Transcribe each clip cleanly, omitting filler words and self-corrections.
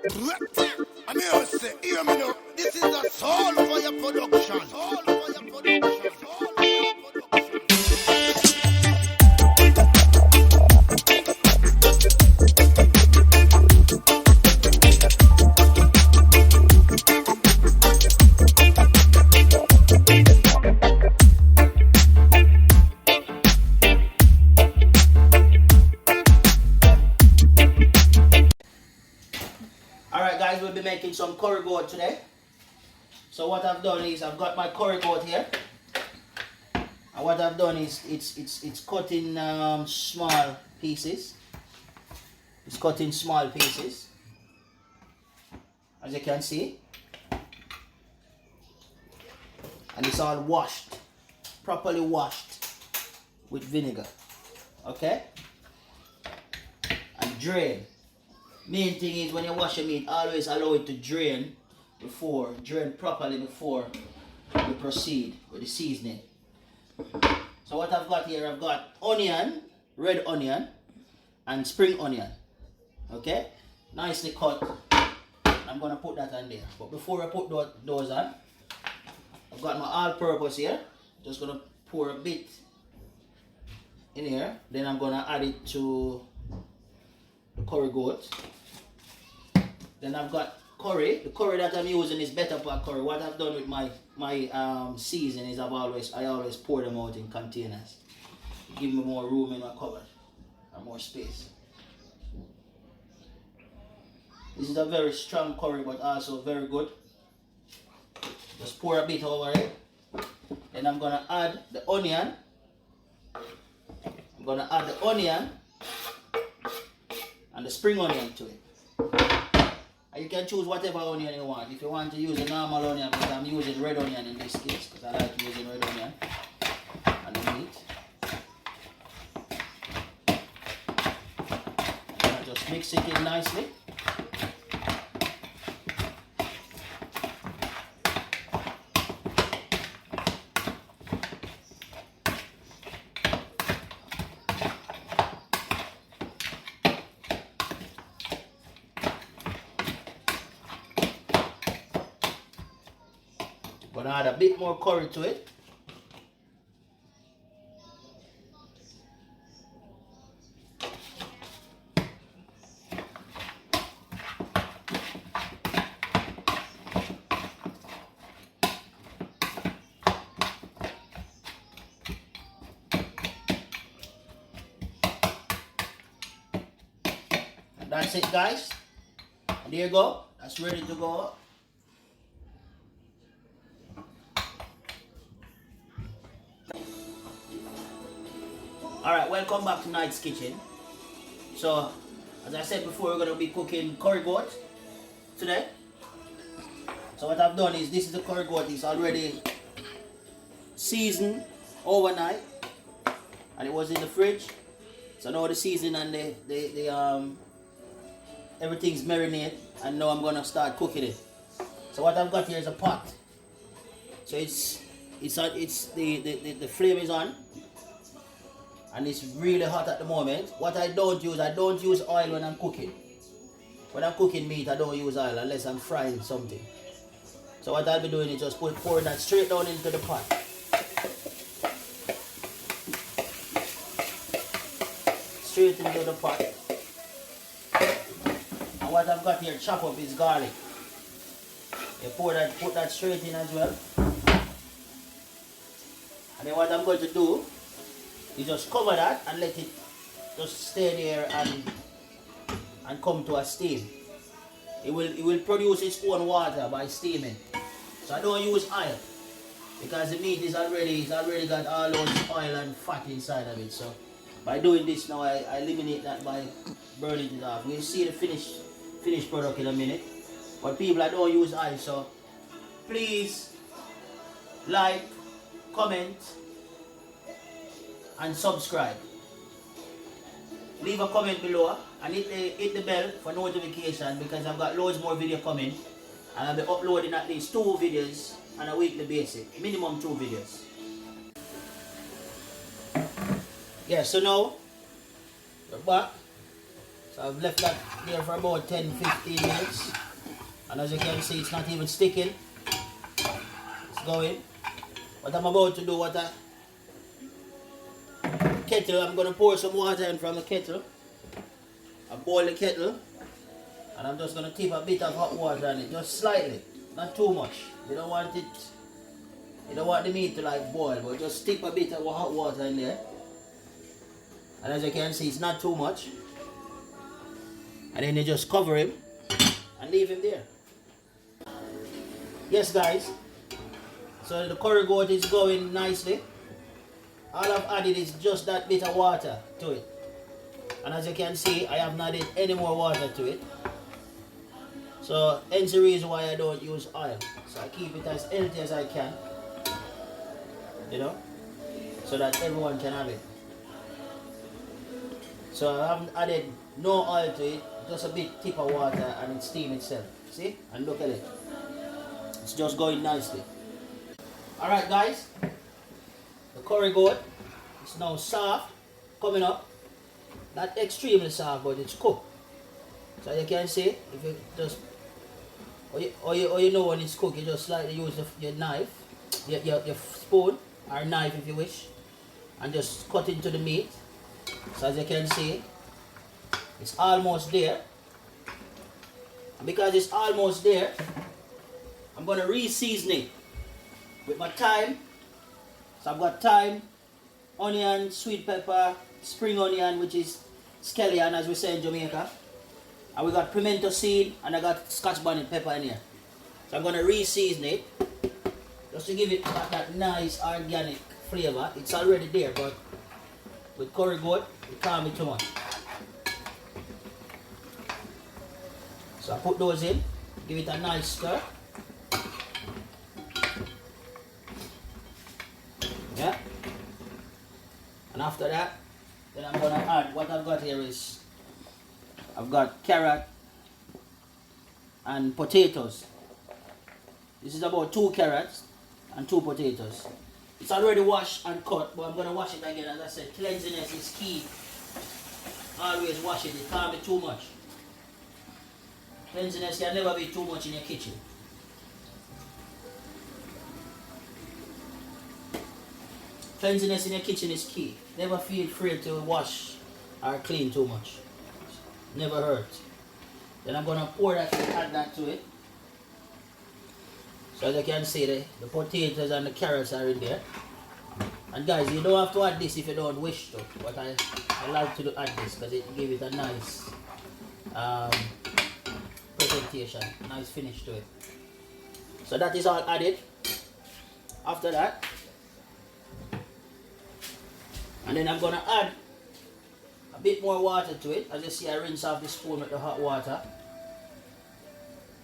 I mean, I say, hear me now. This is a soul fire production. Soul fire production. Soul fire production. Alright guys, we'll be making some curry goat today. So what I've done is I've got my curry goat here. And what I've done is it's cut in small pieces. It's cut in small pieces. As you can see. And it's all washed. Properly washed with vinegar. Okay? And drain. Main thing is when you wash your meat, always allow it to drain properly before you proceed with the seasoning. So what I've got here, I've got onion, red onion, and spring onion. Okay? Nicely cut. I'm going to put that on there. But before I put those on, I've got my all-purpose here. Just going to pour a bit in here. Then I'm going to add it to the curry goat. Then I've got curry. The curry that I'm using is better for curry. What I've done with my season is I always pour them out in containers. Give me more room in my cupboard and more space. This is a very strong curry, but also very good. Just pour a bit over it. Then I'm gonna add the onion. I'm gonna add the onion and the spring onion to it. And you can choose whatever onion you want. If you want to use a normal onion, but I'm using red onion in this case because I like using red onion on the meat. And just mix it in nicely. Gonna add a bit more curry to it. And that's it, guys. And there you go. That's ready to go. Alright, welcome back to Night's Kitchen. So, as I said before, we're going to be cooking curry goat today. So what I've done is, this is the curry goat. It's already seasoned overnight. And it was in the fridge. So now the seasoning and everything's marinated. And now I'm going to start cooking it. So what I've got here is a pot. So the flame is on. And it's really hot at the moment. What I don't use oil when I'm cooking. When I'm cooking meat, I don't use oil unless I'm frying something. So what I'll be doing is just pour that straight down into the pot. Straight into the pot. And what I've got here chopped up is garlic. You put that straight in as well. And then what I'm going to do, you just cover that and let it just stay there and come to a steam. It will produce its own water by steaming. So I don't use oil because the meat is already got all those oil and fat inside of it. So by doing this now, I eliminate that by burning it off. We'll see the finished product in a minute. But people, I don't use oil, so please like, comment, and subscribe. Leave a comment below and hit the bell for notification because I've got loads more video coming and I'll be uploading at least 2 videos on a weekly basis, minimum 2 videos. Yeah, so now we're back. So I've left that there for about 10-15 minutes. And as you can see, it's not even sticking. It's going. What I'm about to do, kettle, I'm going to pour some water in from the kettle. I boil the kettle. And I'm just going to tip a bit of hot water on it, just slightly. Not too much. You don't want the meat to like boil, but just tip a bit of hot water in there. And as you can see, it's not too much. And then you just cover him and leave him there. Yes guys, so the curry goat is going nicely. All I've added is just that bit of water to it. And as you can see, I have not added any more water to it. So hence the reason why I don't use oil. So I keep it as healthy as I can. You know, so that everyone can have it. So I haven't added no oil to it, just a bit tip of water and it's steam itself. See? And look at it. It's just going nicely. Alright guys, the curry goat is now soft, coming up. Not extremely soft, but it's cooked. So you can see, if you just, or you know when it's cooked, you just slightly use your knife, your spoon, or knife if you wish, and just cut into the meat. So as you can see, it's almost there. And because it's almost there, I'm going to re-season it with my thyme. So I've got thyme, onion, sweet pepper, spring onion, which is scallion as we say in Jamaica. And we got pimento seed, and I got scotch bonnet pepper in here. So I'm going to re-season it, just to give it that nice organic flavor. It's already there, but with curry goat, it can't be too much. So I put those in, give it a nice stir. Yeah. And after that, then I'm gonna add what I've got here is I've got carrot and potatoes. This is about 2 carrots and 2 potatoes. It's already washed and cut, but I'm gonna wash it again. As I said, cleanliness is key. Always wash it, it can't be too much. Cleanliness can never be too much in your kitchen. Cleanliness in your kitchen is key. Never feel afraid to wash or clean too much. Never hurts. Then I'm gonna pour that and add that to it. So as you can see, the potatoes and the carrots are in there. And guys, you don't have to add this if you don't wish to, but I like to add this because it gives it a nice presentation, nice finish to it. So that is all added. After that, and then I'm gonna add a bit more water to it. As you see, I rinse off the spoon with the hot water.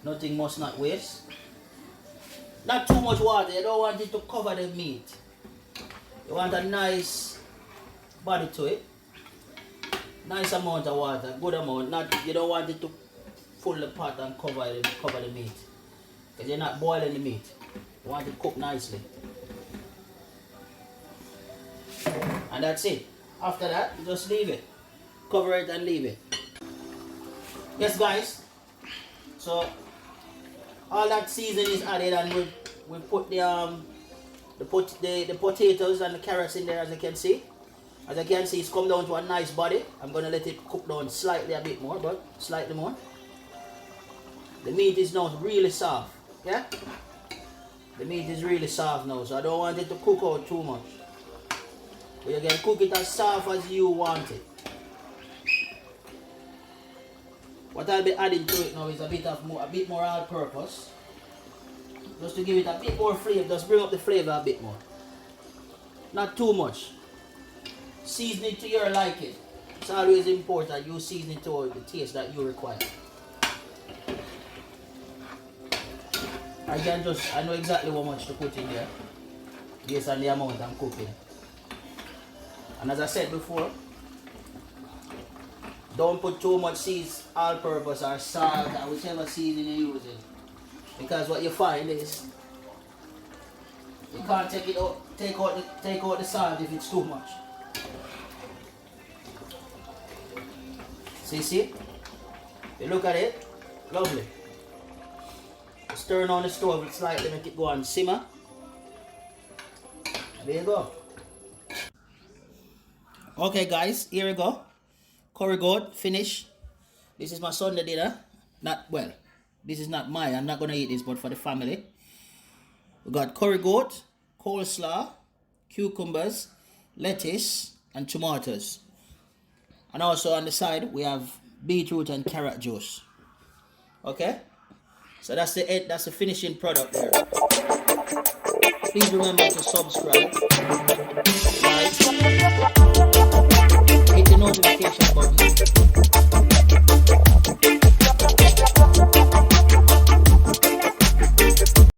Nothing must not waste. Not too much water, you don't want it to cover the meat. You want a nice body to it. Nice amount of water, good amount. You don't want it to fill the pot and cover the meat. Because you're not boiling the meat. You want it cooked nicely. And that's it. After that, you just leave it. Cover it and leave it. Yes guys. So all that season is added, and we put the potatoes and the carrots in there, as you can see. As you can see, it's come down to a nice body. I'm going to let it cook down slightly a bit more, but slightly more. The meat is now really soft. Yeah? The meat is really soft now, so I don't want it to cook out too much. But you can cook it as soft as you want it. What I'll be adding to it now is a bit more all-purpose. Just to give it a bit more flavor, just bring up the flavor a bit more. Not too much. Season it to your liking. It's always important you season it to the taste that you require. I know exactly how much to put in there based on the amount I'm cooking. And as I said before, don't put too much all-purpose or salt or whichever seasoning you're using. Because what you find is you can't take out the salt if it's too much. See? You look at it, lovely. Just turn on the stove slightly, make it go on simmer. There you go. Okay guys, here we go. Curry goat, finish. This is my Sunday dinner. This is not mine. I'm not gonna eat this, but for the family. We got curry goat, coleslaw, cucumbers, lettuce, and tomatoes. And also on the side, we have beetroot and carrot juice. Okay? So that's the finishing product there. Please remember to subscribe, like, hit the notification button.